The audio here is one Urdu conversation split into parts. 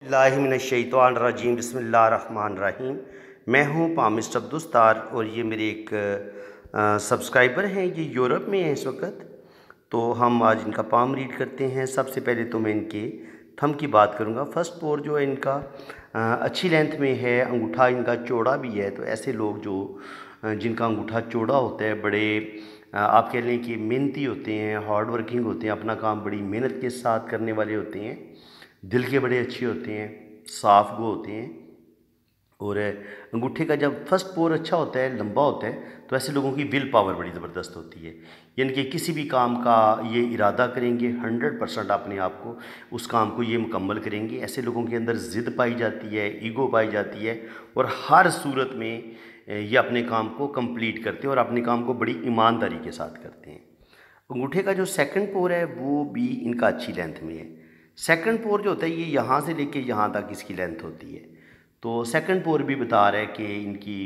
اللہ من الشیطان الرجیم بسم اللہ الرحمن الرحیم۔ میں ہوں پامسٹر عبدالستار اور یہ میرے ایک سبسکرائبر ہیں، یہ یورپ میں ہیں اس وقت، تو ہم آج ان کا پام ریڈ کرتے ہیں۔ سب سے پہلے تو میں ان کے تھم کی بات کروں گا۔ فرسٹ پور جو ہے ان کا اچھی لینتھ میں ہے، انگوٹھا ان کا چوڑا بھی ہے، تو ایسے لوگ جو جن کا انگوٹھا چوڑا ہوتا ہے، بڑے آپ کہہ لیں کہ محنتی ہوتے ہیں، ہارڈ ورکنگ ہوتے ہیں، اپنا کام بڑی محنت کے ساتھ کرنے والے ہوتے ہیں، دل کے بڑے اچھے ہوتے ہیں، صاف گو ہوتے ہیں، اور انگوٹھے کا جب فرسٹ پور اچھا ہوتا ہے، لمبا ہوتا ہے، تو ایسے لوگوں کی ول پاور بڑی زبردست ہوتی ہے، یعنی کہ کسی بھی کام کا یہ ارادہ کریں گے 100% اپنے آپ کو اس کام کو یہ مکمل کریں گے۔ ایسے لوگوں کے اندر ضد پائی جاتی ہے، ایگو پائی جاتی ہے، اور ہر صورت میں یہ اپنے کام کو کمپلیٹ کرتے ہیں اور اپنے کام کو بڑی ایمانداری کے ساتھ کرتے ہیں۔ انگوٹھے کا جو سیکنڈ پور ہے وہ بھی ان کا اچھی لینتھ میں ہے۔ سیکنڈ پور جو ہوتا ہے یہ یہاں سے لے کے یہاں تک اس کی لینتھ ہوتی ہے، تو سیکنڈ پور بھی بتا رہا ہے کہ ان کی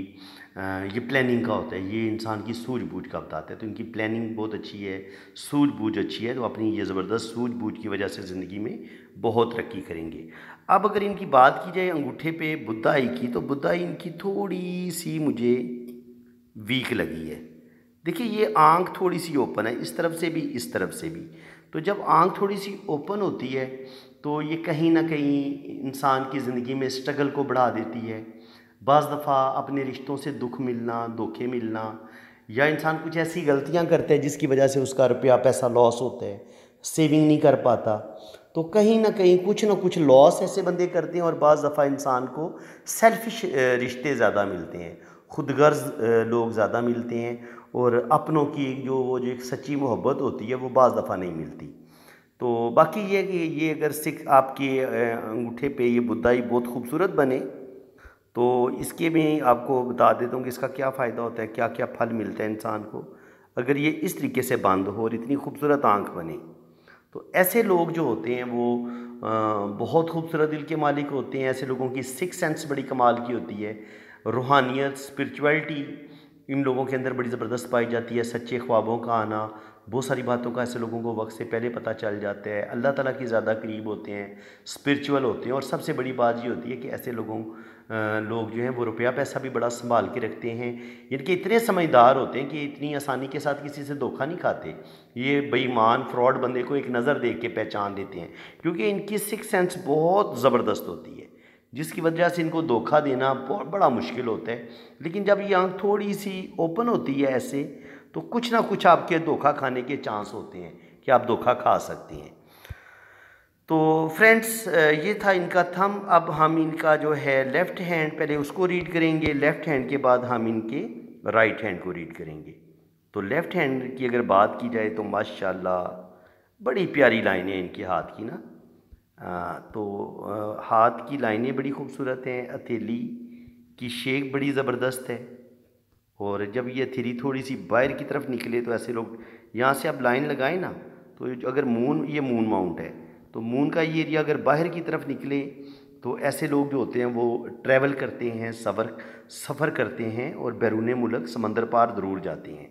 یہ پلاننگ کا ہوتا ہے، یہ انسان کی سوجھ بوجھ کا بتاتا ہے، تو ان کی پلاننگ بہت اچھی ہے، سوجھ بوجھ اچھی ہے، تو اپنی یہ زبردست سوجھ بوجھ کی وجہ سے زندگی میں بہت ترقی کریں گے۔ اب اگر ان کی بات کی جائے انگوٹھے پہ بدھائی کی، تو بدھائی ان کی تھوڑی سی مجھے ویک لگی ہے۔ دیکھیے یہ آنکھ تھوڑی سی اوپن ہے، اس طرف سے بھی اس طرف سے بھی، تو جب آنکھ تھوڑی سی اوپن ہوتی ہے تو یہ کہیں نہ کہیں انسان کی زندگی میں اسٹرگل کو بڑھا دیتی ہے۔ بعض دفعہ اپنے رشتوں سے دکھ ملنا، دھوکے ملنا، یا انسان کچھ ایسی غلطیاں کرتا ہے جس کی وجہ سے اس کا روپیہ پیسہ لاس ہوتا ہے، سیونگ نہیں کر پاتا، تو کہیں نہ کہیں کچھ نہ کچھ لاس ایسے بندے کرتے ہیں، اور بعض دفعہ انسان کو سیلفش رشتے زیادہ ملتے ہیں، خود غرض لوگ زیادہ ملتے ہیں، اور اپنوں کی جو ایک سچی محبت ہوتی ہے وہ بعض دفعہ نہیں ملتی۔ تو باقی یہ کہ یہ اگر سکھ آپ کے انگوٹھے پہ یہ بدھائی بہت خوبصورت بنے تو اس کے میں آپ کو بتا دیتا ہوں کہ اس کا کیا فائدہ ہوتا ہے، کیا کیا پھل ملتا ہے انسان کو اگر یہ اس طریقے سے بند ہو اور اتنی خوبصورت آنکھ بنے۔ تو ایسے لوگ جو ہوتے ہیں وہ بہت خوبصورت دل کے مالک ہوتے ہیں، ایسے لوگوں کی سکس سینس بڑی کمال کی ہوتی ہے، روحانیت، اسپرچویلٹی ان لوگوں کے اندر بڑی زبردست پائی جاتی ہے، سچے خوابوں کا آنا، بہت ساری باتوں کا ایسے لوگوں کو وقت سے پہلے پتہ چل جاتا ہے، اللہ تعالیٰ کی زیادہ قریب ہوتے ہیں، اسپرچول ہوتے ہیں، اور سب سے بڑی بات یہ ہوتی ہے کہ ایسے لوگ جو ہیں وہ روپیہ پیسہ بھی بڑا سنبھال کے رکھتے ہیں، یعنی کہ اتنے سمجھدار ہوتے ہیں کہ اتنی آسانی کے ساتھ کسی سے دھوکہ نہیں کھاتے، یہ بے ایمان فراڈ بندے کو ایک نظر دیکھ کے پہچان لیتے ہیں، کیونکہ ان کی سکس سینس بہت زبردست ہوتی ہے، جس کی وجہ سے ان کو دھوکہ دینا بہت بڑا مشکل ہوتا ہے۔ لیکن جب یہ آنکھ تھوڑی سی اوپن ہوتی ہے ایسے، تو کچھ نہ کچھ آپ کے دھوکہ کھانے کے چانس ہوتے ہیں کہ آپ دھوکہ کھا سکتے ہیں۔ تو فرینڈس یہ تھا ان کا تھم۔ اب ہم ان کا جو ہے لیفٹ ہینڈ پہلے اس کو ریڈ کریں گے، لیفٹ ہینڈ کے بعد ہم ان کے رائٹ ہینڈ کو ریڈ کریں گے۔ تو لیفٹ ہینڈ کی اگر بات کی جائے تو ماشاءاللہ بڑی پیاری لائنیں ہیں ان کے ہاتھ کی نا، تو ہاتھ کی لائنیں بڑی خوبصورت ہیں، ہتھیلی کی شیپ بڑی زبردست ہے، اور جب یہ ہتھیلی تھوڑی سی باہر کی طرف نکلے تو ایسے لوگ یہاں سے اب لائن لگائیں نا، تو اگر یہ مون ماؤنٹ ہے تو مون کا یہ ایریا اگر باہر کی طرف نکلے تو ایسے لوگ جو ہوتے ہیں وہ ٹریول کرتے ہیں، سفر کرتے ہیں، اور بیرون ملک سمندر پار ضرور جاتے ہیں۔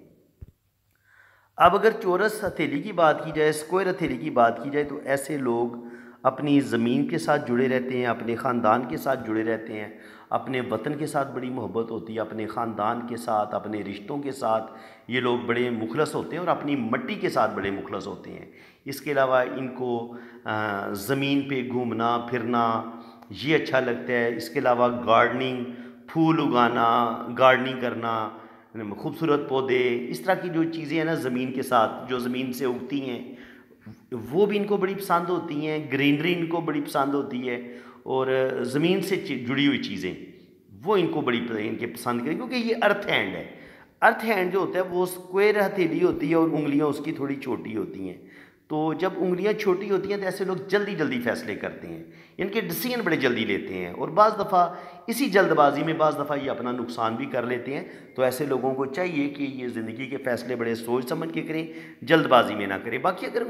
اب اگر چورس ہتھیلی کی بات کی جائے، اسکوائر ہتھیلی کی بات کی جائے، تو ایسے لوگ اپنی زمین کے ساتھ جڑے رہتے ہیں، اپنے خاندان کے ساتھ جڑے رہتے ہیں، اپنے وطن کے ساتھ بڑی محبت ہوتی ہے، اپنے خاندان کے ساتھ، اپنے رشتوں کے ساتھ یہ لوگ بڑے مخلص ہوتے ہیں، اور اپنی مٹی کے ساتھ بڑے مخلص ہوتے ہیں۔ اس کے علاوہ ان کو زمین پہ گھومنا پھرنا یہ اچھا لگتا ہے، اس کے علاوہ گارڈننگ، پھول اگانا، گارڈننگ کرنا، خوبصورت پودے، اس طرح کی جو چیزیں ہیں نا زمین کے ساتھ جو زمین سے اگتی ہیں وہ بھی ان کو بڑی پسند ہوتی ہیں، گرینری ان کو بڑی پسند ہوتی ہے، اور زمین سے جڑی ہوئی چیزیں وہ ان کو بڑی ان کے پسند کریں، کیونکہ یہ ارتھ ہینڈ ہے۔ ارتھ ہینڈ جو ہوتا ہے وہ اسکوائر ہتھیلی ہوتی ہے، اور انگلیاں اس کی تھوڑی چھوٹی ہوتی ہیں، تو جب انگلیاں چھوٹی ہوتی ہیں تو ایسے لوگ جلدی جلدی فیصلے کرتے ہیں، ان کے ڈیسیژن بڑے جلدی لیتے ہیں، اور بعض دفعہ اسی جلد بازی میں بعض دفعہ یہ اپنا نقصان بھی کر لیتے ہیں۔ تو ایسے لوگوں کو چاہیے کہ یہ زندگی کے فیصلے بڑے سوچ سمجھ کے کریں، جلد بازی میں نہ کریں۔ باقی اگر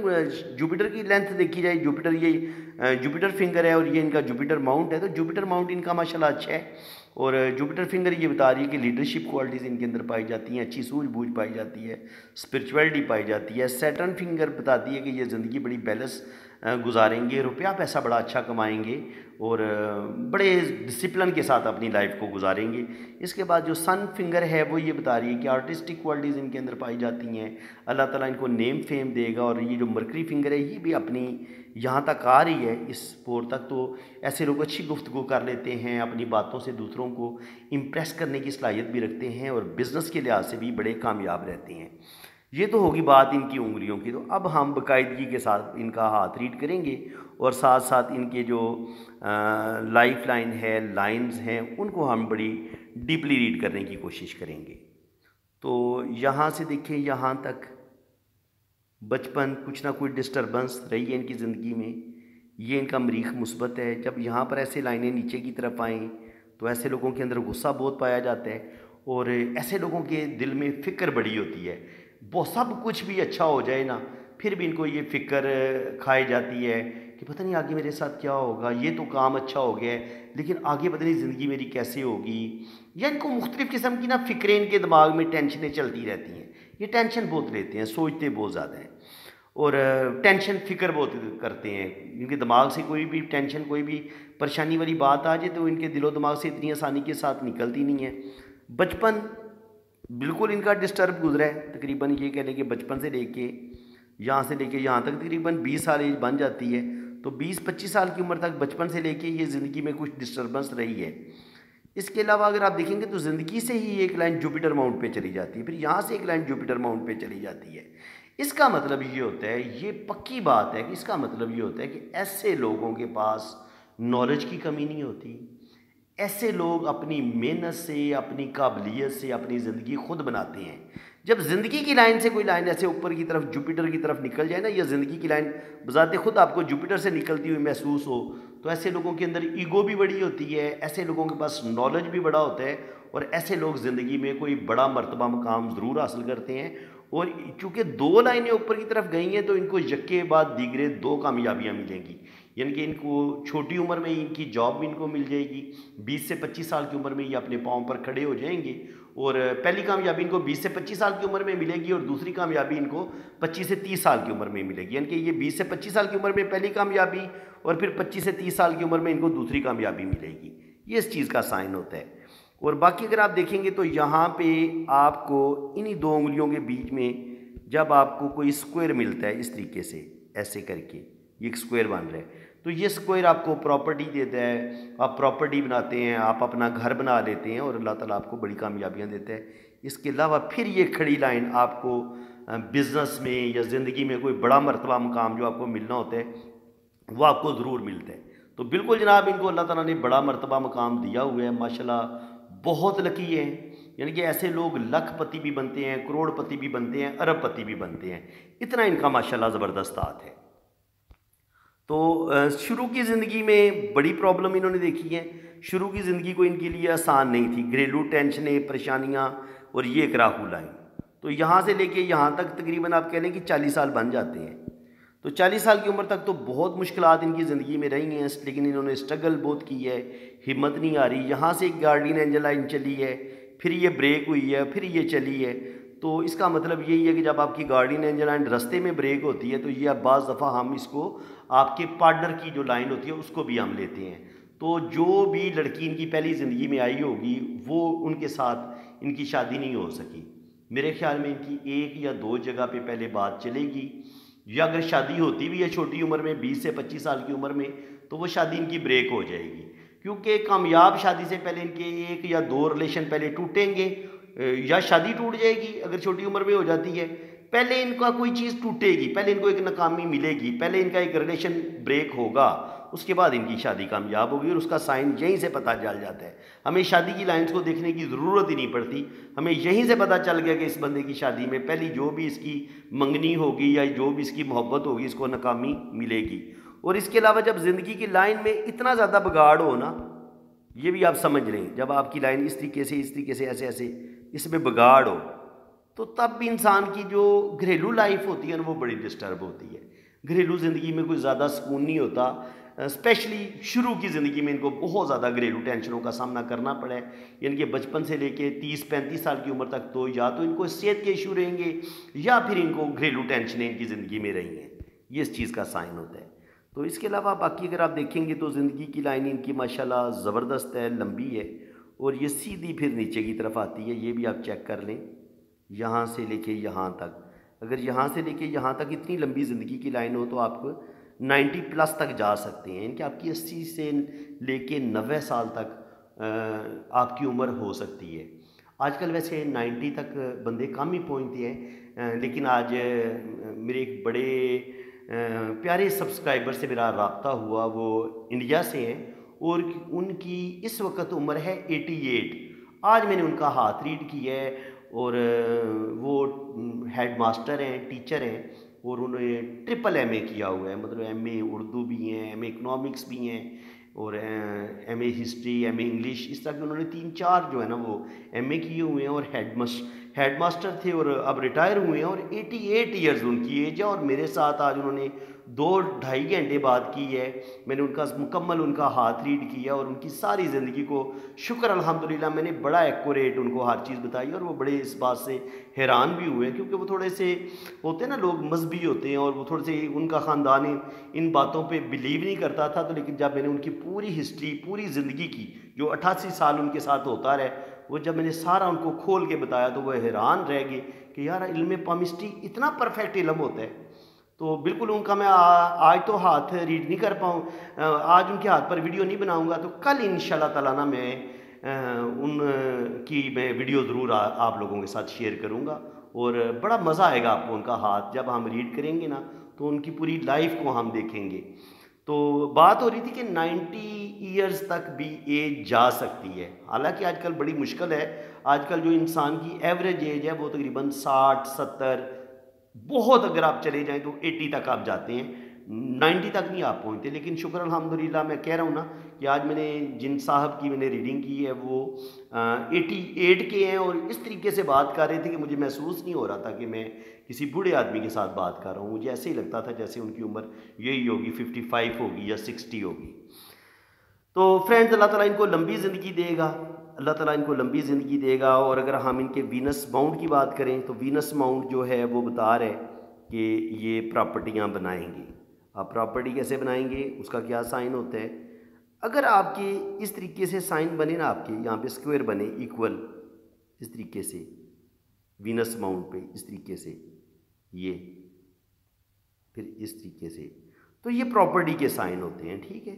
جوپیٹر کی لینتھ دیکھی جائے، جوپیٹر فنگر ہے، اور یہ ان کا جوپیٹر ماؤنٹ ہے، تو جوپیٹر ماؤنٹ ان کا ماشاءاللہ اچھا ہے، اور جوپیٹر فنگر یہ بتا رہی ہے کہ لیڈرشپ کوالٹیز ان کے اندر پائی جاتی ہیں، اچھی سوجھ بوجھ پائی جاتی ہے، اسپرچویلٹی پائی جاتی ہے۔ سیٹرن فنگر بتاتی ہے کہ یہ زندگی بڑی بیلنس گزاریں گے، روپیہ پیسہ بڑا اچھا کمائیں گے اور بڑے ڈسپلن کے ساتھ اپنی لائف کو گزاریں گے۔ اس کے بعد جو سن فنگر ہے وہ یہ بتا رہی ہے کہ آرٹسٹک کوالٹیز ان کے اندر پائی جاتی ہیں، اللہ تعالیٰ ان کو نیم فیم دے گا، اور یہ جو مرکری فنگر ہے یہ بھی اپنی یہاں تک آ رہی ہے اس پور تک، تو ایسے لوگ اچھی گفتگو کر لیتے ہیں، اپنی باتوں سے دوسروں کو امپریس کرنے کی صلاحیت بھی رکھتے ہیں اور بزنس کے لحاظ سے بھی بڑے کامیاب رہتے ہیں۔ یہ تو ہوگی بات ان کی انگلیوں کی، تو اب ہم باقاعدگی کے ساتھ ان کا ہاتھ ریڈ کریں گے اور ساتھ ساتھ ان کے جو لائف لائن ہے، لائنز ہیں، ان کو ہم بڑی ڈیپلی ریڈ کرنے کی کوشش کریں گے۔ تو یہاں سے دیکھیں یہاں تک بچپن کچھ نہ کچھ ڈسٹربنس رہی ہے ان کی زندگی میں، یہ ان کا مریخ مثبت ہے۔ جب یہاں پر ایسے لائنیں نیچے کی طرف آئیں تو ایسے لوگوں کے اندر غصہ بہت پایا جاتا ہے، اور ایسے لوگوں کے دل میں فکر بڑی ہوتی ہے، وہ سب کچھ بھی اچھا ہو جائے نا پھر بھی ان کو یہ فکر کھائی جاتی ہے کہ پتہ نہیں آگے میرے ساتھ کیا ہوگا، یہ تو کام اچھا ہو گیا ہے لیکن آگے پتہ نہیں زندگی میری کیسے ہوگی، یا ان کو مختلف قسم کی نا فکریں ان کے دماغ میں ٹینشنیں چلتی رہتی ہیں، یہ ٹینشن بہت لیتے ہیں، سوچتے بہت زیادہ ہیں اور ٹینشن فکر بہت کرتے ہیں۔ ان کے دماغ سے کوئی بھی ٹینشن، کوئی بھی پریشانی والی بات آ جائے تو ان کے دل و دماغ سے اتنی آسانی کے ساتھ نکلتی نہیں ہے۔ بچپن بالکل ان کا ڈسٹرب گزرا ہے، تقریباً یہ کہہ لیں کہ بچپن سے لے کے یہاں سے لے کے یہاں تک تقریباً 20 سال ایج بن جاتی ہے، تو 20-25 سال کی عمر تک بچپن سے لے کے یہ زندگی میں کچھ ڈسٹربنس رہی ہے۔ اس کے علاوہ اگر آپ دیکھیں گے تو زندگی سے ہی ایک لائن جوپیٹر ماؤنٹ پہ چلی جاتی ہے، پھر یہاں سے ایک لائن جوپیٹر ماؤنٹ پہ چلی جاتی ہے۔ اس کا مطلب یہ ہوتا ہے، یہ پکی بات ہے کہ اس کا مطلب یہ ہوتا ہے کہ ایسے لوگوں کے پاس نالج کی کمی نہیں ہوتی، ایسے لوگ اپنی محنت سے، اپنی قابلیت سے اپنی زندگی خود بناتے ہیں۔ جب زندگی کی لائن سے کوئی لائن ایسے اوپر کی طرف جوپیٹر کی طرف نکل جائے نا، یا زندگی کی لائن بذات خود آپ کو جوپیٹر سے نکلتی ہوئی محسوس ہو، تو ایسے لوگوں کے اندر ایگو بھی بڑی ہوتی ہے، ایسے لوگوں کے پاس نالج بھی بڑا ہوتا ہے، اور ایسے لوگ زندگی میں کوئی بڑا مرتبہ مقام ضرور حاصل کرتے ہیں۔ اور چونکہ 2 لائنیں اوپر کی طرف گئی ہیں تو ان کو یکے بعد دیگرے 2 کامیابیاں ملیں گی، یعنی کہ ان کو چھوٹی عمر میں ان کی جاب بھی ان کو مل جائے گی، 20 سے 25 سال کی عمر میں یہ اپنے پاؤں پر کھڑے ہو جائیں گے، اور پہلی کامیابی ان کو 20 سے 25 سال کی عمر میں ملے گی اور دوسری کامیابی ان کو 25 سے 30 سال کی عمر میں ملے گی، یعنی کہ یہ 20 سے 25 سال کی عمر میں پہلی کامیابی اور پھر 25 سے 30 سال کی عمر میں ان کو دوسری کامیابی ملے گی، یہ اس چیز کا سائن ہوتا ہے۔ اور باقی اگر آپ دیکھیں گے تو یہاں پہ آپ کو انہی 2 انگلیوں کے بیچ میں جب آپ کو کوئی اسکوائر ملتا ہے اس طریقے سے ایسے کر کے، یہ ایک اسکوائر بن رہا ہے، تو یہ اسکوائر آپ کو پراپرٹی دیتا ہے، آپ پراپرٹی بناتے ہیں، آپ اپنا گھر بنا لیتے ہیں اور اللہ تعالیٰ آپ کو بڑی کامیابیاں دیتا ہے۔ اس کے علاوہ پھر یہ کھڑی لائن آپ کو بزنس میں یا زندگی میں کوئی بڑا مرتبہ مقام جو آپ کو ملنا ہوتا ہے وہ آپ کو ضرور ملتا ہے۔ تو بالکل جناب ان کو اللہ تعالیٰ نے بڑا مرتبہ مقام دیا ہوا ہے، ماشاءاللہ بہت لکی ہے، یعنی کہ ایسے لوگ لکھ پتی بھی بنتے ہیں، کروڑ پتی بھی بنتے ہیں، ارب پتی بھی بنتے ہیں، اتنا ان کا ماشاءاللہ زبردست ہاتھ ہے۔ تو شروع کی زندگی میں بڑی پرابلم انہوں نے دیکھی ہے، شروع کی زندگی کو ان کے لیے آسان نہیں تھی، گھریلو ٹینشنیں، پریشانیاں، اور یہ ایک راہو لائن، تو یہاں سے لے کے یہاں تک تقریباً آپ کہہ لیں کہ 40 سال بن جاتے ہیں، تو 40 سال کی عمر تک تو بہت مشکلات ان کی زندگی میں رہی ہیں، لیکن انہوں نے اسٹرگل بہت کی ہے، ہمت نہیں آ رہی۔ یہاں سے ایک گارڈین اینجل لائن چلی ہے، پھر یہ بریک ہوئی ہے، پھر یہ چلی ہے، تو اس کا مطلب یہی ہے کہ جب آپ کی گارڈین اینجل لائن رستے میں بریک ہوتی ہے تو یہ بعض دفعہ ہم اس کو آپ کے پارٹنر کی جو لائن ہوتی ہے اس کو بھی ہم لیتے ہیں، تو جو بھی لڑکی ان کی پہلی زندگی میں آئی ہوگی وہ ان کے ساتھ ان کی شادی نہیں ہو سکی، میرے خیال میں ان کی 1 یا 2 جگہ پہ پہلے بات چلے گی، یا اگر شادی ہوتی بھی ہے چھوٹی عمر میں 20 سے 25 سال کی عمر میں تو وہ شادی ان کی بریک ہو جائے گی، کیونکہ کامیاب شادی سے پہلے ان کے 1 یا 2 ریلیشن پہلے ٹوٹیں گے، یا شادی ٹوٹ جائے گی اگر چھوٹی عمر میں ہو جاتی ہے، پہلے ان کا کوئی چیز ٹوٹے گی، پہلے ان کو ایک ناکامی ملے گی، پہلے ان کا ایک ریلیشن بریک ہوگا، اس کے بعد ان کی شادی کامیاب ہوگی، اور اس کا سائن یہیں سے پتہ چل جاتا ہے۔ ہمیں شادی کی لائنز کو دیکھنے کی ضرورت ہی نہیں پڑتی، ہمیں یہیں سے پتہ چل گیا کہ اس بندے کی شادی میں پہلی جو بھی اس کی منگنی ہوگی یا جو بھی اس کی محبت ہوگی اس کو ناکامی ملے گی۔ اور اس کے علاوہ جب زندگی کی لائن میں اتنا زیادہ بگاڑ ہو نا، یہ بھی آپ سمجھ لیں، جب آپ کی لائن اس طریقے سے ایسے اس میں بگاڑ ہو تو تب بھی انسان کی جو گھریلو لائف ہوتی ہے نا وہ بڑی ڈسٹرب ہوتی ہے، گھریلو زندگی میں کوئی زیادہ سکون نہیں ہوتا، اسپیشلی شروع کی زندگی میں ان کو بہت زیادہ گھریلو ٹینشنوں کا سامنا کرنا پڑا ہے، یعنی کہ بچپن سے لے کے 30-35 سال کی عمر تک تو یا تو ان کو صحت کے ایشو رہیں گے یا پھر ان کو گھریلو ٹینشنیں ان کی زندگی میں رہی ہیں، یہ اس چیز کا سائن ہوتا ہے۔ تو اس کے علاوہ باقی اگر آپ دیکھیں گے تو زندگی کی لائن ان کی ماشاءاللہ زبردست ہے، لمبی ہے، اور یہ سیدھی پھر نیچے کی طرف آتی ہے۔ یہ بھی آپ چیک کر لیں، یہاں سے لے کے یہاں تک، اگر یہاں سے لے کے یہاں تک اتنی لمبی زندگی کی لائن ہو تو آپ 90+ تک جا سکتے ہیں، یعنی کہ آپ کی 80 سے لے کے 90 سال تک آپ کی عمر ہو سکتی ہے۔ آج کل ویسے 90 تک بندے کم ہی پہنچتے ہیں، لیکن آج میرے ایک بڑے پیارے سبسکرائبر سے میرا رابطہ ہوا، وہ انڈیا سے ہیں اور ان کی اس وقت عمر ہے 88۔ آج میں نے ان کا ہاتھ ریڈ کیا ہے، اور وہ ہیڈ ماسٹر ہیں، ٹیچر ہیں، اور انہوں نے ٹرپل ایم اے کیا ہوا ہے، مطلب ایم اے اردو بھی ہیں، ایم اے اکنامکس بھی ہیں، اور M a history, M A English, اس طرح کے انہوں نے 3-4 جو ہے نا وہ ایم اے کیے ہوئے ہیں، اور ہیڈ ماسٹر تھے اور اب ریٹائر ہوئے ہیں، اور 88 ایئرز ان کی ایج ہے، اور میرے ساتھ آج انہوں نے 2-2.5 گھنٹے بات کی ہے۔ میں نے ان کا مکمل ان کا ہاتھ ریڈ کیا اور ان کی ساری زندگی کو شکر الحمدللہ میں نے بڑا ایکوریٹ ان کو ہر چیز بتائی، اور وہ بڑے اس بات سے حیران بھی ہوئے ہیں، کیونکہ وہ تھوڑے سے ہوتے ہیں نا لوگ مذہبی ہوتے ہیں، اور وہ تھوڑے سے ان کا خاندان ان باتوں پہ بلیو نہیں کرتا تھا، تو لیکن جب میں نے ان کی پوری ہسٹری، پوری زندگی کی جو 88 سال ان کے ساتھ ہوتا رہے، وہ جب میں نے سارا ان کو کھول کے بتایا تو وہ حیران رہ گئے کہ یار علم پامسٹری اتنا پرفیکٹ علم ہوتا ہے۔ تو بالکل ان کا میں آج تو ہاتھ ریڈ نہیں کر پاؤں، آج ان کے ہاتھ پر ویڈیو نہیں بناؤں گا، تو کل انشاءاللہ تعالیٰ نا میں ان کی میں ویڈیو ضرور آپ لوگوں کے ساتھ شیئر کروں گا، اور بڑا مزہ آئے گا آپ کو ان کا ہاتھ جب ہم ریڈ کریں گے نا، تو ان کی پوری لائف کو ہم دیکھیں گے۔ تو بات ہو رہی تھی کہ 90 ایئرز تک بھی ایج جا سکتی ہے، حالانکہ آج کل بڑی مشکل ہے۔ آج کل جو انسان کی ایوریج ایج ہے وہ تقریباً 60-70، بہت اگر آپ چلے جائیں تو 80 تک آپ جاتے ہیں، 90 تک نہیں آپ پہنچتے، لیکن شکر الحمدللہ میں کہہ رہا ہوں نا کہ آج میں نے جن صاحب کی میں نے ریڈنگ کی ہے وہ 88 کے ہیں، اور اس طریقے سے بات کر رہے تھے کہ مجھے محسوس نہیں ہو رہا تھا کہ میں کسی بوڑھے آدمی کے ساتھ بات کر رہا ہوں، مجھے ایسے ہی لگتا تھا جیسے ان کی عمر یہی ہوگی، 55 ہوگی یا 60 ہوگی۔ تو فرینڈز، اللہ تعالیٰ ان کو لمبی زندگی دے گا، اللہ تعالیٰ ان کو لمبی زندگی دے گا۔ اور اگر ہم ان کے وینس ماؤنٹ کی بات کریں تو وینس ماؤنٹ جو ہے وہ بتا رہے کہ یہ پراپرٹیاں بنائیں گے۔ آپ پراپرٹی کیسے بنائیں گے، اس کا کیا سائن ہوتا ہے؟ اگر آپ کے اس طریقے سے سائن بنے نا، آپ کے یہاں پہ اسکوئر بنے ایکول، اس طریقے سے وینس ماؤنٹ پہ اس طریقے سے، یہ پھر اس طریقے سے، تو یہ پراپرٹی کے سائن ہوتے ہیں، ٹھیک ہے۔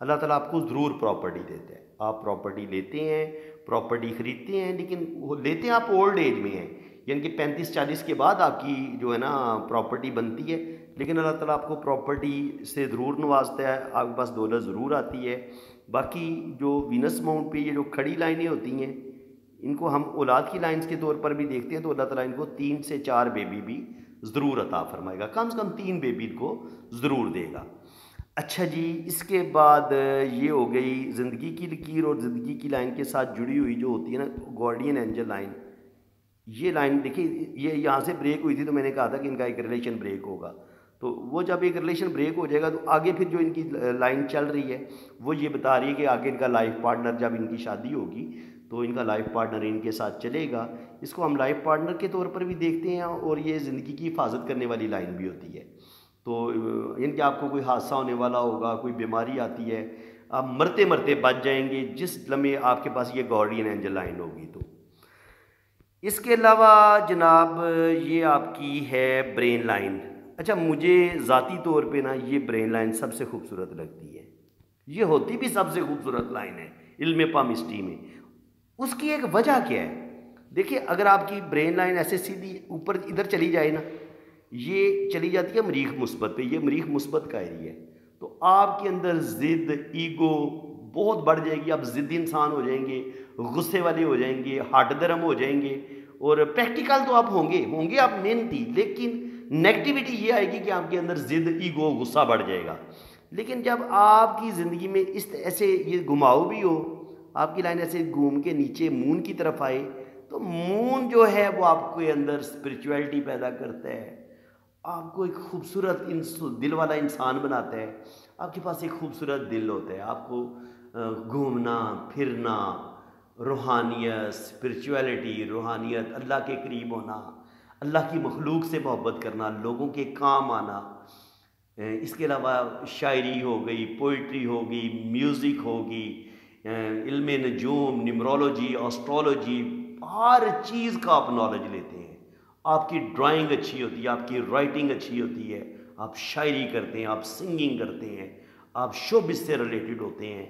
اللہ تعالیٰ آپ کو ضرور پراپرٹی دیتا ہے، آپ پراپرٹی لیتے ہیں، پراپرٹی خریدتے ہیں، لیکن وہ لیتے ہیں آپ اولڈ ایج میں ہیں، یعنی کہ 35-40 کے بعد آپ کی جو ہے نا پراپرٹی بنتی ہے، لیکن اللہ تعالیٰ آپ کو پراپرٹی سے ضرور نوازتا ہے، آپ کے پاس دولت ضرور آتی ہے۔ باقی جو وینس ماؤنٹ پہ یہ جو کھڑی لائنیں ہوتی ہیں، ان کو ہم اولاد کی لائنز کے طور پر بھی دیکھتے ہیں، تو اللہ تعالیٰ ان کو 3 سے 4 بیبی بھی ضرور عطا فرمائے گا، کم سے کم 3 بیبی ان کو ضرور دے گا۔ اچھا جی، اس کے بعد یہ ہو گئی زندگی کی لکیر، اور زندگی کی لائن کے ساتھ جڑی ہوئی جو ہوتی ہے نا گارڈین اینجل لائن، یہ لائن دیکھیں، یہ یہاں سے بریک ہوئی تھی تو میں نے کہا تھا کہ ان کا ایک ریلیشن بریک ہوگا، تو وہ جب ایک ریلیشن بریک ہو جائے گا تو آگے پھر جو ان کی لائن چل رہی ہے وہ یہ بتا رہی ہے کہ آگے ان کا لائف پارٹنر جب ان کی شادی ہوگی تو ان کا لائف پارٹنر ان کے ساتھ چلے گا۔ اس کو ہم لائف پارٹنر کے طور پر بھی دیکھتے ہیں، اور یہ زندگی کی حفاظت کرنے والی لائن بھی ہوتی ہے۔ تو ان کہ آپ کو کوئی حادثہ ہونے والا ہوگا، کوئی بیماری آتی ہے، آپ مرتے مرتے بچ جائیں گے جس لمحے آپ کے پاس یہ گارڈین اینجل لائن ہوگی۔ تو اس کے علاوہ جناب یہ آپ کی ہے برین لائن۔ اچھا، مجھے ذاتی طور پہ نا یہ برین لائن سب سے خوبصورت لگتی ہے، یہ ہوتی بھی سب سے خوبصورت لائن ہے علم پامسٹری میں۔ اس کی ایک وجہ کیا ہے؟ دیکھیے، اگر آپ کی برین لائن ایسے سیدھی اوپر ادھر چلی جائے نا، یہ چلی جاتی ہے مریخ مثبت پہ، یہ مریخ مثبت کا ایریا ہے، تو آپ کے اندر ضد، ایگو بہت بڑھ جائے گی، آپ ضدی انسان ہو جائیں گے، غصے والے ہو جائیں گے، ہٹ درم ہو جائیں گے، اور پریکٹیکل تو آپ ہوں گے آپ محنتی، لیکن نیگیٹیوٹی یہ آئے گی کہ آپ کے اندر ضد، ایگو، غصہ بڑھ جائے گا۔ لیکن جب آپ کی زندگی میں اس ایسے یہ گھماؤ بھی ہو، آپ کی لائن ایسے گھوم کے نیچے مون کی طرف آئے، تو مون جو ہے وہ آپ کے اندر اسپرچویلٹی پیدا کرتا ہے، آپ کو ایک خوبصورت دل والا انسان بناتا ہے، آپ کے پاس ایک خوبصورت دل ہوتا ہے، آپ کو گھومنا پھرنا، روحانیت، اسپرچویلٹی، روحانیت، اللہ کے قریب ہونا، اللہ کی مخلوق سے محبت کرنا، لوگوں کے کام آنا، اس کے علاوہ شاعری ہو گئی، پوئٹری ہوگی، میوزک ہوگی، علم نجوم، نیمرولوجی، آسٹرولوجی، ہر چیز کا آپ نالج لیتے ہیں۔ آپ کی ڈرائنگ اچھی ہوتی ہے، آپ کی رائٹنگ اچھی ہوتی ہے، آپ شاعری کرتے ہیں، آپ سنگنگ کرتے ہیں، آپ شوبز سے ریلیٹڈ ہوتے ہیں۔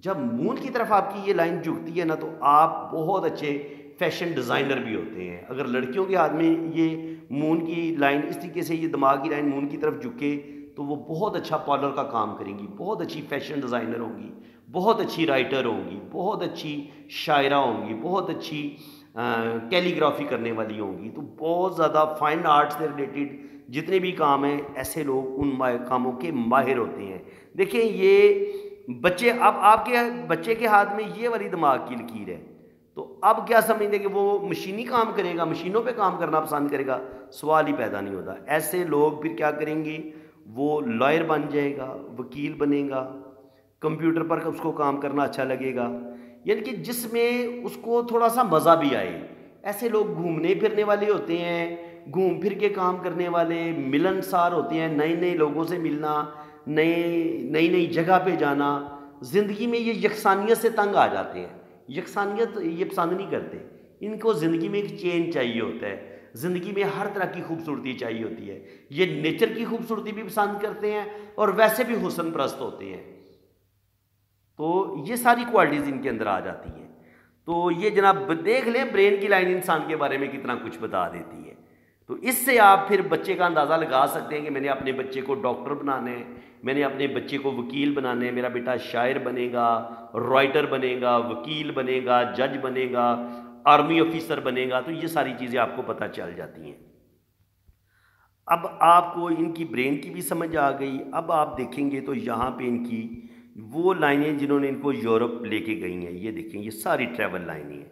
جب مون کی طرف آپ کی یہ لائن جھکتی ہے نا تو آپ بہت اچھے فیشن ڈیزائنر بھی ہوتے ہیں۔ اگر لڑکیوں کے ہاتھ میں یہ مون کی لائن اس طریقے سے، یہ دماغ کی لائن مون کی طرف جھکے تو وہ بہت اچھا پارلر کا کام کریں گی، بہت اچھی فیشن ڈیزائنر ہوں گی، بہت اچھی رائٹر ہوں گی، بہت اچھی شاعرہ ہوں گی، بہت اچھی کیلی گرافی کرنے والی ہوں گی۔ تو بہت زیادہ فائن آرٹ سے ریلیٹڈ جتنے بھی کام ہیں، ایسے لوگ ان کاموں کے ماہر ہوتے ہیں۔ دیکھیں یہ بچے، اب آپ کے بچے کے ہاتھ میں یہ والی دماغ کی لکیر ہے تو اب کیا سمجھتے کہ وہ مشینی کام کرے گا، مشینوں پہ کام کرنا پسند کرے گا؟ سوال ہی پیدا نہیں ہوتا۔ ایسے لوگ پھر کیا کریں گے؟ وہ لائر بن جائے گا، وکیل بنے گا، کمپیوٹر پر اس کو کام کرنا اچھا لگے گا، یعنی کہ جس میں اس کو تھوڑا سا مزہ بھی آئے۔ ایسے لوگ گھومنے پھرنے والے ہوتے ہیں، گھوم پھر کے کام کرنے والے، ملنسار ہوتے ہیں، نئے نئے لوگوں سے ملنا، نئی نئی جگہ پہ جانا۔ زندگی میں یہ یکسانیت سے تنگ آ جاتے ہیں، یکسانیت یہ پسند نہیں کرتے، ان کو زندگی میں ایک چینج چاہیے ہوتا ہے، زندگی میں ہر طرح کی خوبصورتی چاہیے ہوتی ہے۔ یہ نیچر کی خوبصورتی بھی پسند کرتے ہیں اور ویسے بھی حسن پرست ہوتے ہیں، تو یہ ساری کوالٹیز ان کے اندر آ جاتی ہیں۔ تو یہ جناب دیکھ لیں برین کی لائن انسان کے بارے میں کتنا کچھ بتا دیتی ہے۔ تو اس سے آپ پھر بچے کا اندازہ لگا سکتے ہیں کہ میں نے اپنے بچے کو ڈاکٹر بنانا ہے، میں نے اپنے بچے کو وکیل بنانا ہے، میرا بیٹا شاعر بنے گا، رائٹر بنے گا، وکیل بنے گا، جج بنے گا، آرمی آفیسر بنے گا۔ تو یہ ساری چیزیں آپ کو پتہ چل جاتی ہیں۔ اب آپ کو ان کی برین کی بھی سمجھ آ گئی۔ اب آپ دیکھیں گے تو یہاں پہ ان کی وہ لائنیں جنہوں نے ان کو یورپ لے کے گئی ہیں، یہ دیکھیں یہ ساری ٹریول لائنیں ہیں۔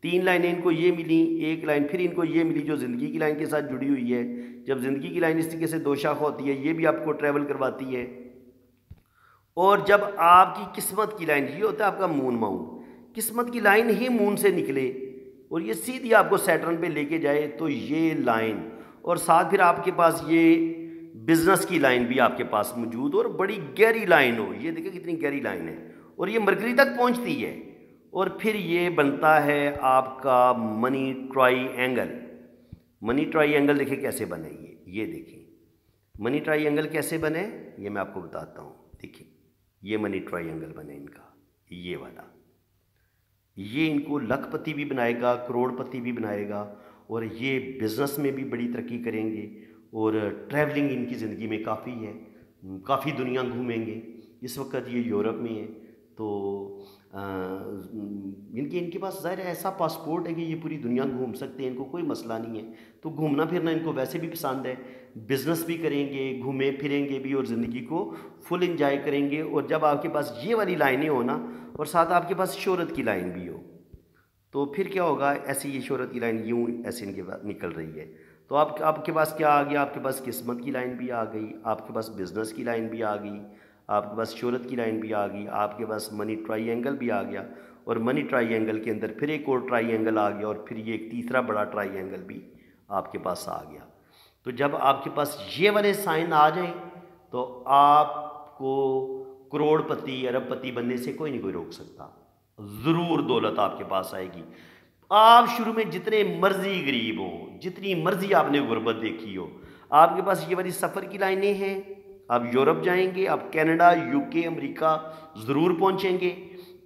3 لائنیں ان کو یہ ملیں، ایک لائن پھر ان کو یہ ملی جو زندگی کی لائن کے ساتھ جڑی ہوئی ہے۔ جب زندگی کی لائن اس طریقے سے 2 شاخ ہوتی ہے، یہ بھی آپ کو ٹریول کرواتی ہے۔ اور جب آپ کی قسمت کی لائن، یہ ہوتا ہے آپ کا مون ماؤنٹ، قسمت کی لائن ہی مون سے نکلے اور یہ سیدھی آپ کو سیٹرن پہ لے کے جائے تو یہ لائن، اور ساتھ پھر آپ کے پاس یہ بزنس کی لائن بھی آپ کے پاس موجود ہو اور بڑی گہری لائن ہو، یہ دیکھیں کتنی گہری لائن ہے اور یہ مرکری تک پہنچتی ہے، اور پھر یہ بنتا ہے آپ کا منی ٹرائی اینگل۔ منی ٹرائی اینگل دیکھیں کیسے بنے، یہ دیکھیں منی ٹرائی اینگل کیسے بنے، یہ میں آپ کو بتاتا ہوں۔ دیکھیں یہ منی ٹرائی اینگل بنے ان کا، یہ والا، یہ ان کو لکھ پتی بھی بنائے گا، کروڑ پتی بھی بنائے گا، اور یہ بزنس میں بھی بڑی ترقی کریں گے، اور ٹریولنگ ان کی زندگی میں کافی ہے، کافی دنیا گھومیں گے۔ اس وقت یہ یورپ میں ہے، تو ان کے پاس ظاہر ہے ایسا پاسپورٹ ہے کہ یہ پوری دنیا گھوم سکتے ہیں، ان کو کوئی مسئلہ نہیں ہے۔ تو گھومنا پھرنا ان کو ویسے بھی پسند ہے، بزنس بھی کریں گے، گھومیں پھریں گے بھی، اور زندگی کو فل انجوائے کریں گے۔ اور جب آپ کے پاس یہ والی لائنیں ہو نا، اور ساتھ آپ کے پاس شہرت کی لائن بھی ہو، تو پھر کیا ہوگا؟ ایسی یہ شہرت کی لائن یوں ایسے ان کے پاس نکل رہی ہے، تو آپ کے پاس کیا آ گیا؟ آپ کے پاس قسمت کی لائن بھی آ گئی، آپ کے پاس بزنس کی لائن بھی آ گئی، آپ کے پاس شہرت کی لائن بھی آ گئی، آپ کے پاس منی ٹرائی اینگل بھی آ گیا، اور منی ٹرائی اینگل کے اندر پھر ایک اور ٹرائی اینگل آ گیا، اور پھر یہ ایک تیسرا بڑا ٹرائی اینگل بھی آپ کے پاس آ گیا۔ تو جب آپ کے پاس یہ والے سائن آ جائیں تو آپ کو کروڑ پتی، ارب پتی بننے سے کوئی نہیں کوئی روک سکتا، ضرور دولت آپ کے پاس آئے گی۔ آپ شروع میں جتنے مرضی غریب ہوں، جتنی مرضی آپ نے غربت دیکھی ہو، آپ کے پاس یہ والی سفر کی لائنیں ہیں، آپ یورپ جائیں گے، آپ کینیڈا، UK، امریکہ ضرور پہنچیں گے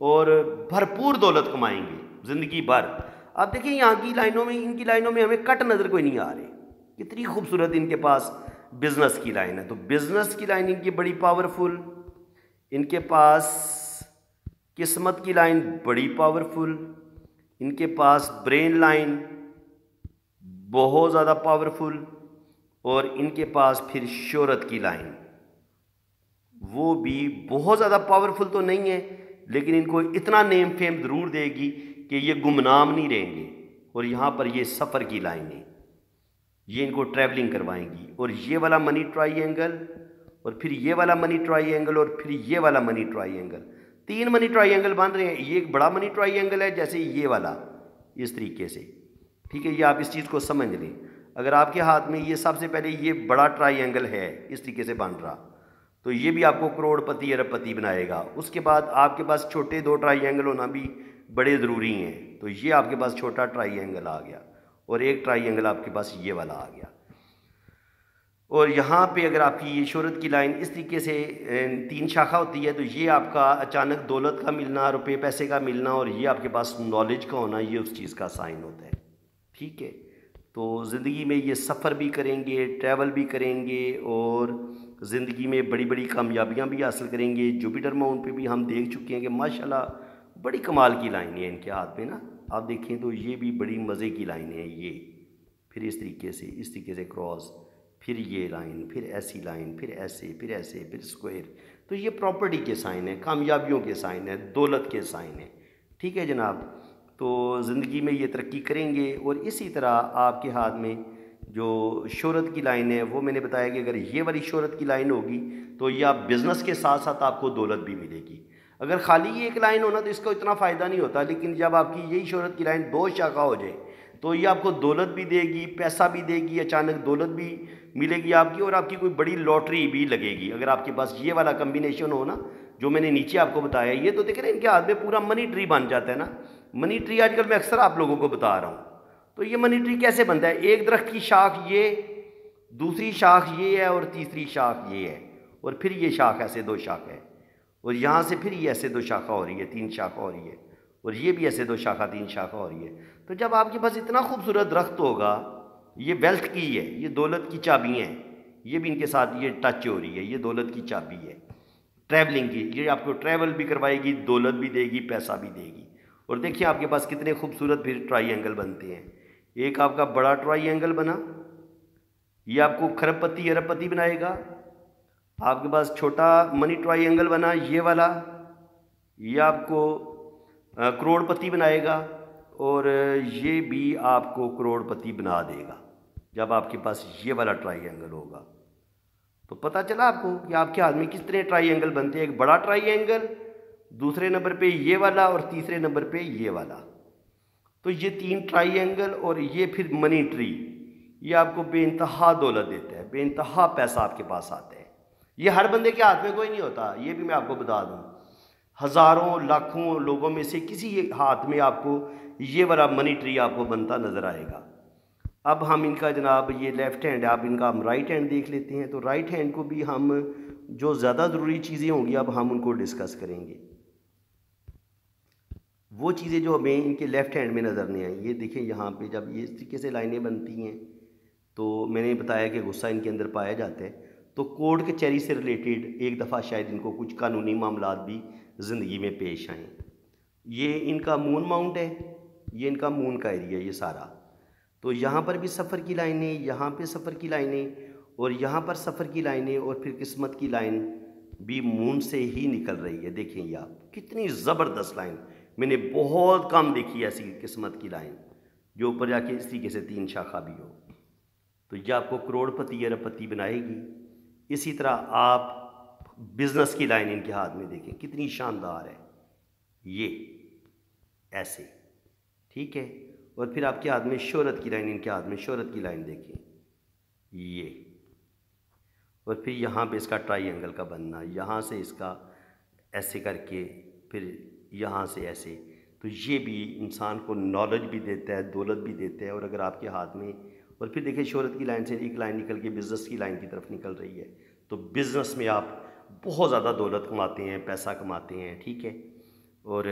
اور بھرپور دولت کمائیں گے زندگی بھر۔ آپ دیکھیں یہاں کی لائنوں میں، ان کی لائنوں میں ہمیں کٹ نظر کوئی نہیں آ رہے، کتنی خوبصورت ان کے پاس بزنس کی لائن ہے۔ تو بزنس کی لائن ان کی بڑی پاورفل، ان کے پاس قسمت کی لائن بڑی پاورفل، ان کے پاس برین لائن بہت زیادہ پاورفل، اور ان کے پاس پھر شہرت کی لائن وہ بھی بہت زیادہ پاورفل تو نہیں ہے، لیکن ان کو اتنا نیم فیم ضرور دے گی کہ یہ گمنام نہیں رہیں گے۔ اور یہاں پر یہ سفر کی لائنیں، یہ ان کو ٹریولنگ کروائیں گی، اور یہ والا منی ٹرائی اینگل، اور پھر یہ والا منی ٹرائی اینگل، اور پھر یہ والا منی ٹرائی اینگل، 3 منی ٹرائی اینگل بن رہے ہیں۔ یہ ایک بڑا منی ٹرائی اینگل ہے جیسے یہ والا، اس طریقے سے، ٹھیک ہے، یہ آپ اس چیز کو سمجھ لیں۔ اگر آپ کے ہاتھ میں یہ سب سے پہلے یہ بڑا ٹرائی اینگل ہے اس طریقے سے بن رہا، تو یہ بھی آپ کو کروڑ پتی ارب پتی بنائے گا۔ اس کے بعد آپ کے پاس چھوٹے 2 ٹرائی اینگل ہونا بھی بڑے ضروری ہیں، تو یہ آپ کے پاس چھوٹا ٹرائی اینگل آ گیا، اور ایک ٹرائی اینگل آپ کے پاس یہ والا آ گیا۔ اور یہاں پہ اگر آپ کی یہ شہرت کی لائن اس طریقے سے 3 شاخہ ہوتی ہے، تو یہ آپ کا اچانک دولت کا ملنا، روپے پیسے کا ملنا، اور یہ آپ کے پاس نالج کا ہونا، یہ اس چیز کا سائن ہوتا ہے، ٹھیک ہے۔ تو زندگی میں یہ سفر بھی کریں گے، ٹریول بھی کریں گے، اور زندگی میں بڑی بڑی کامیابیاں بھی حاصل کریں گے۔ جوپیٹر ماؤنٹ پہ بھی ہم دیکھ چکے ہیں کہ ماشاءاللہ بڑی کمال کی لائنیں ہیں ان کے ہاتھ میں نا، آپ دیکھیں تو یہ بھی بڑی مزے کی لائنیں ہیں یہ، پھر اس طریقے سے کراس، پھر یہ لائن، پھر ایسی لائن، پھر ایسے، پھر ایسے، پھر اسکوائر۔ تو یہ پراپرٹی کے سائن ہیں، کامیابیوں کے سائن ہیں، دولت کے سائن ہیں، ٹھیک ہے جناب۔ تو زندگی میں یہ ترقی کریں گے، اور اسی طرح آپ کے ہاتھ میں جو شہرت کی لائن ہے وہ میں نے بتایا کہ اگر یہ والی شہرت کی لائن ہوگی تو یہ آپ بزنس کے ساتھ ساتھ آپ کو دولت بھی ملے گی۔ اگر خالی یہ ایک لائن ہونا تو اس کو اتنا فائدہ نہیں ہوتا، لیکن جب آپ کی یہی شہرت کی لائن 2 شاخہ ہو جائے تو یہ آپ کو دولت بھی دے گی، پیسہ بھی دے گی، اچانک دولت بھی ملے گی آپ کی، اور آپ کی کوئی بڑی لاٹری بھی لگے گی اگر آپ کے پاس یہ والا کمبینیشن ہو نا جو میں نے نیچے آپ کو بتایا۔ یہ تو دیکھ رہے ہیں ان کے ہاتھ میں پورا منی ٹری بن جاتا ہے نا، منی ٹری آج کل میں اکثر آپ لوگوں کو بتا رہا ہوں۔ تو یہ منی ٹری کیسے بنتا ہے؟ ایک درخت کی شاخ یہ، دوسری شاخ یہ ہے، اور تیسری شاخ یہ ہے، اور پھر یہ شاخ ایسے 2 شاخ ہے، اور یہاں سے پھر یہ ایسے 2 شاخہ ہو رہی ہے، 3 شاخہ ہو رہی ہے، اور یہ بھی ایسے 2 شاخہ 3 شاخہ ہو رہی ہے۔ تو جب آپ کے پاس اتنا خوبصورت درخت ہوگا، یہ ویلتھ کی ہے، یہ دولت کی چابی ہیں، یہ بھی ان کے ساتھ یہ ٹچ ہو رہی ہے، یہ دولت کی چابی ہے ٹریولنگ کی، یہ آپ کو ٹریول بھی کروائے گی، دولت بھی دے گی، پیسہ بھی دے گی۔ اور دیکھیں آپ کے پاس کتنے خوبصورت پھر ٹرائی اینگل بنتے ہیں۔ ایک آپ کا بڑا ٹرائی اینگل بنا، یہ آپ کو کھرب پتی ارب پتی بنائے گا۔ آپ کے پاس چھوٹا منی ٹرائی اینگل بنا یہ والا، یہ آپ کو کروڑ پتی بنائے گا، اور یہ بھی آپ کو کروڑ پتی بنا دے گا جب آپ کے پاس یہ والا ٹرائی اینگل ہوگا۔ تو پتہ چلا آپ کو کہ آپ کے ہاتھ میں کس طرح ٹرائی اینگل بنتے ہیں، ایک بڑا ٹرائی اینگل، دوسرے نمبر پہ یہ والا، اور تیسرے نمبر پہ یہ والا۔ تو یہ 3 ٹرائی اینگل اور یہ پھر منی ٹری، یہ آپ کو بے انتہا دولت دیتا ہے، بے انتہا پیسہ آپ کے پاس آتا ہے۔ یہ ہر بندے کے ہاتھ میں کوئی نہیں ہوتا، یہ بھی میں آپ کو بتا دوں، ہزاروں لاکھوں لوگوں میں سے کسی ہاتھ میں آپ کو یہ والا منی ٹری آپ کو بنتا نظر آئے گا۔ اب ہم ان کا جناب یہ لیفٹ ہینڈ ہے، اب ان کا ہم رائٹ ہینڈ دیکھ لیتے ہیں۔ تو رائٹ ہینڈ کو بھی ہم جو زیادہ ضروری چیزیں ہوں گی اب ہم ان کو ڈسکس کریں گے، وہ چیزیں جو ہمیں ان کے لیفٹ ہینڈ میں نظر نہیں آئیں۔ یہ دیکھیں یہاں پہ جب یہ اس طریقے سے لائنیں بنتی ہیں تو میں نے بتایا کہ غصہ ان کے اندر پایا جاتا ہے، تو کورٹ کچہری سے ریلیٹڈ ایک دفعہ شاید ان کو کچھ قانونی معاملات بھی زندگی میں پیش آئیں۔ یہ ان کا مون ماؤنٹ ہے، یہ ان کا مون کا ایریا یہ سارا، تو یہاں پر بھی سفر کی لائنیں، یہاں پہ سفر کی لائنیں، اور یہاں پر سفر کی لائنیں، اور پھر قسمت کی لائن بھی مون سے ہی نکل رہی ہے۔ دیکھیں یہ آپ کتنی زبردست لائن، میں نے بہت کم دیکھی ایسی قسمت کی لائن جو اوپر جا کے اس طریقے سے 3 شاخہ بھی ہو۔ تو یہ آپ کو کروڑ پتی ارب پتی بنائے گی۔ اسی طرح آپ بزنس کی لائن ان کے ہاتھ میں دیکھیں کتنی شاندار ہے، یہ ایسے، ٹھیک ہے۔ اور پھر آپ کے ہاتھ میں شہرت کی لائن، ان کے ہاتھ میں شہرت کی لائن دیکھیں یہ، اور پھر یہاں پہ اس کا ٹرائی اینگل کا بننا، یہاں سے اس کا ایسے کر کے پھر یہاں سے ایسے۔ تو یہ بھی انسان کو نالج بھی دیتا ہے، دولت بھی دیتا ہے۔ اور اگر آپ کے ہاتھ میں، اور پھر دیکھیں شہرت کی لائن سے ایک لائن نکل کے بزنس کی لائن کی طرف نکل رہی ہے، تو بزنس میں آپ بہت زیادہ دولت کماتے ہیں، پیسہ کماتے ہیں، ٹھیک ہے۔ اور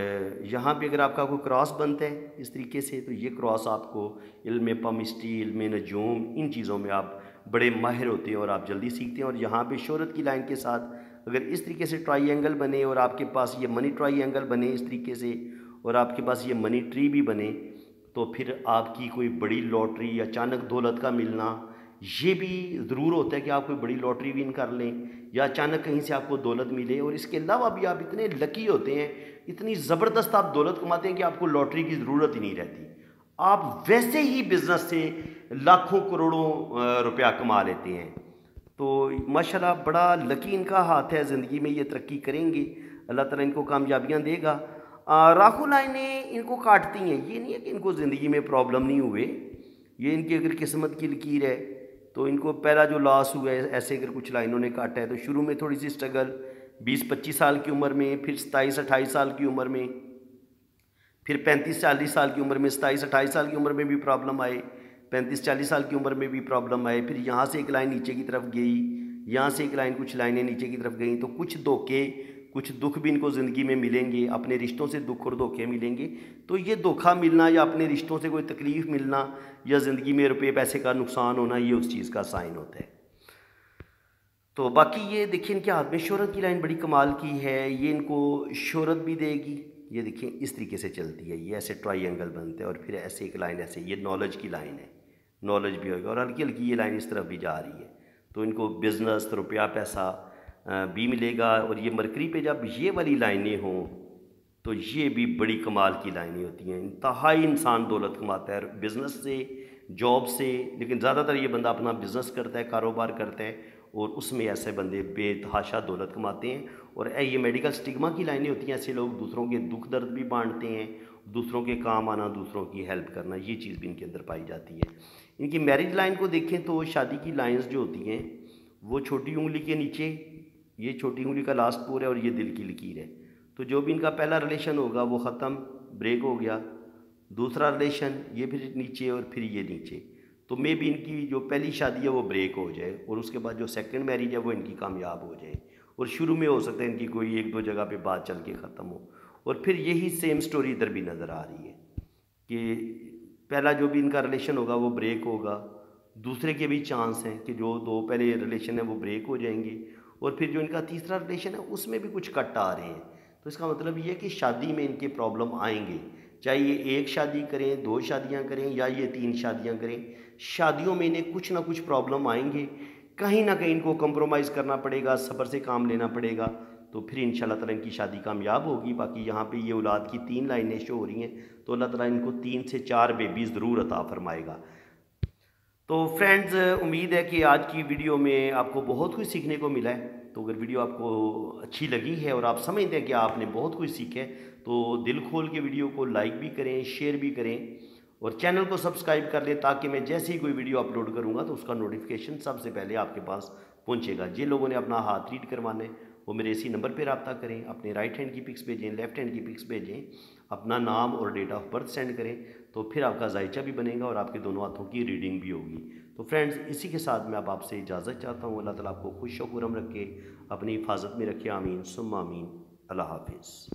یہاں پہ اگر آپ کا کوئی کراس بنتا ہے اس طریقے سے، تو یہ کراس آپ کو علم پامسٹری، علم نجوم، ان چیزوں میں آپ بڑے ماہر ہوتے ہیں اور آپ جلدی سیکھتے ہیں۔ اور یہاں پہ شہرت کی لائن کے ساتھ اگر اس طریقے سے ٹرائی اینگل بنے، اور آپ کے پاس یہ منی ٹرائی اینگل بنے اس طریقے سے، اور آپ کے پاس یہ منی ٹری بھی بنے، تو پھر آپ کی کوئی بڑی لاٹری، اچانک دولت کا ملنا، یہ بھی ضرور ہوتا ہے کہ آپ کوئی بڑی لاٹری ون کر لیں، یا اچانک کہیں سے آپ کو دولت ملے۔ اور اس کے علاوہ بھی آپ اتنے لکی ہوتے ہیں، اتنی زبردست آپ دولت کماتے ہیں کہ آپ کو لاٹری کی ضرورت ہی نہیں رہتی، آپ ویسے ہی بزنس سے لاکھوں کروڑوں روپیہ کما لیتے ہیں۔ تو ماشاءاللہ بڑا لکی ان کا ہاتھ ہے، زندگی میں یہ ترقی کریں گے، اللہ تعالیٰ ان کو کامیابیاں دے گا۔ راہو لائنیں ان کو کاٹتی ہیں، یہ نہیں ہے کہ ان کو زندگی میں پرابلم نہیں ہوئے، یہ ان کی اگر قسمت کی لکیر ہے تو ان کو پہلا جو لاس ہوا ہے ایسے اگر کچھ لائنوں نے کاٹا ہے تو شروع میں تھوڑی سی سٹرگل 20-25 سال کی عمر میں، پھر 27-28 سال کی عمر میں، پھر 35-40 سال کی عمر میں، 27-28 سال کی عمر میں بھی پرابلم آئے، 35-40 سال کی عمر میں بھی پرابلم آئے، پھر یہاں سے ایک لائن نیچے کی طرف گئی، یہاں سے ایک لائن، کچھ لائنیں نیچے کی طرف گئیں، تو کچھ دھوکے کچھ دکھ بھی ان کو زندگی میں ملیں گے، اپنے رشتوں سے دکھ اور دھوکے ملیں گے۔ تو یہ دھوکہ ملنا یا اپنے رشتوں سے کوئی تکلیف ملنا یا زندگی میں روپے پیسے کا نقصان ہونا، یہ اس چیز کا سائن ہوتا ہے۔ تو باقی یہ دیکھیں ان کے ہاتھ میں شہرت کی لائن بڑی کمال کی ہے، یہ ان کو شہرت بھی دے گی۔ یہ دیکھیں اس طریقے سے چلتی ہے، یہ ایسے ٹرائی اینگل بنتے ہیں اور پھر ایسے ایک لائن ایسے، یہ نالج کی لائن ہے، نالج بھی ہوگا اور ہلکی ہلکی یہ لائن اس طرف بھی جا رہی ہے، تو ان کو بزنس روپیہ پیسہ بھی ملے گا۔ اور یہ مرکری پہ جب یہ والی لائنیں ہوں تو یہ بھی بڑی کمال کی لائنیں ہوتی ہیں، انتہائی انسان دولت کماتا ہے بزنس سے، جاب سے، لیکن زیادہ تر یہ بندہ اپنا بزنس کرتا ہے، کاروبار کرتا ہے اور اس میں ایسے بندے بے تحاشا دولت کماتے ہیں۔ اور یہ میڈیکل سٹگما کی لائنیں ہوتی ہیں، ایسے لوگ دوسروں کے دکھ درد بھی بانٹتے ہیں، دوسروں کے کام آنا، دوسروں کی ہیلپ کرنا، یہ چیز بھی ان کے اندر پائی جاتی ہے۔ ان کی میرج لائن کو دیکھیں تو شادی کی لائنز جو ہوتی ہیں وہ چھوٹی انگلی کے نیچے، یہ چھوٹی انگلی کا لاسٹ پور ہے اور یہ دل کی لکیر ہے، تو جو بھی ان کا پہلا ریلیشن ہوگا وہ ختم، بریک ہو گیا، دوسرا ریلیشن یہ پھر نیچے اور پھر یہ نیچے، تو میں بھی ان کی جو پہلی شادی ہے وہ بریک ہو جائے اور اس کے بعد جو سیکنڈ میرج ہے وہ ان کی کامیاب ہو جائے، اور شروع میں ہو سکتا ہے ان کی کوئی 1-2 جگہ پہ بات چل کے ختم ہو، اور پھر یہی سیم سٹوری ادھر بھی نظر آ رہی ہے کہ پہلا جو بھی ان کا ریلیشن ہوگا وہ بریک ہوگا، دوسرے کے بھی چانس ہیں کہ جو 2 پہلے ریلیشن ہیں وہ بریک ہو جائیں گے، اور پھر جو ان کا تیسرا ریلیشن ہے اس میں بھی کچھ کٹ آ رہے ہیں، تو اس کا مطلب یہ ہے کہ شادی میں ان کے پرابلم آئیں گے، چاہے یہ 1 شادی کریں، 2 شادیاں کریں یا یہ 3 شادیاں کریں، شادیوں میں انہیں کچھ نہ کچھ پرابلم آئیں گے، کہیں نہ کہیں ان کو کمپرومائز کرنا پڑے گا، صبر سے کام لینا پڑے گا، تو پھر انشاءاللہ تعالیٰ ان کی شادی کامیاب ہوگی۔ باقی یہاں پہ یہ اولاد کی 3 لائنیں شو ہو رہی ہیں، تو اللہ تعالیٰ ان کو 3 سے 4 بیبی ضرور عطا فرمائے گا۔ تو فرینڈز، امید ہے کہ آج کی ویڈیو میں آپ کو بہت کچھ سیکھنے کو ملا ہے، تو اگر ویڈیو آپ کو اچھی لگی ہے اور آپ سمجھتے ہیں کہ آپ نے بہت کچھ سیکھا ہے تو دل کھول کے ویڈیو کو لائک بھی کریں، شیئر بھی کریں اور چینل کو سبسکرائب کر لیں، تاکہ میں جیسے ہی کوئی ویڈیو اپلوڈ کروں گا تو اس کا نوٹیفیکیشن سب سے پہلے آپ کے پاس پہنچے گا۔ جن لوگوں نے اپنا ہاتھ ریڈ کروانا ہے وہ میرے اسی نمبر پہ رابطہ کریں، اپنے رائٹ ہینڈ کی پکس بھیجیں، لیفٹ ہینڈ کی پکس بھیجیں، اپنا نام اور ڈیٹ آف برتھ سینڈ کریں، تو پھر آپ کا ذائچہ بھی بنے گا اور آپ کے دونوں ہاتھوں کی ریڈنگ بھی ہوگی۔ تو فرینڈز، اسی کے ساتھ میں اب آپ سے اجازت چاہتا ہوں۔ اللہ تعالیٰ آپ کو خوش و خرم رکھے، اپنی حفاظت میں رکھے، آمین ثم آمین۔ اللہ حافظ۔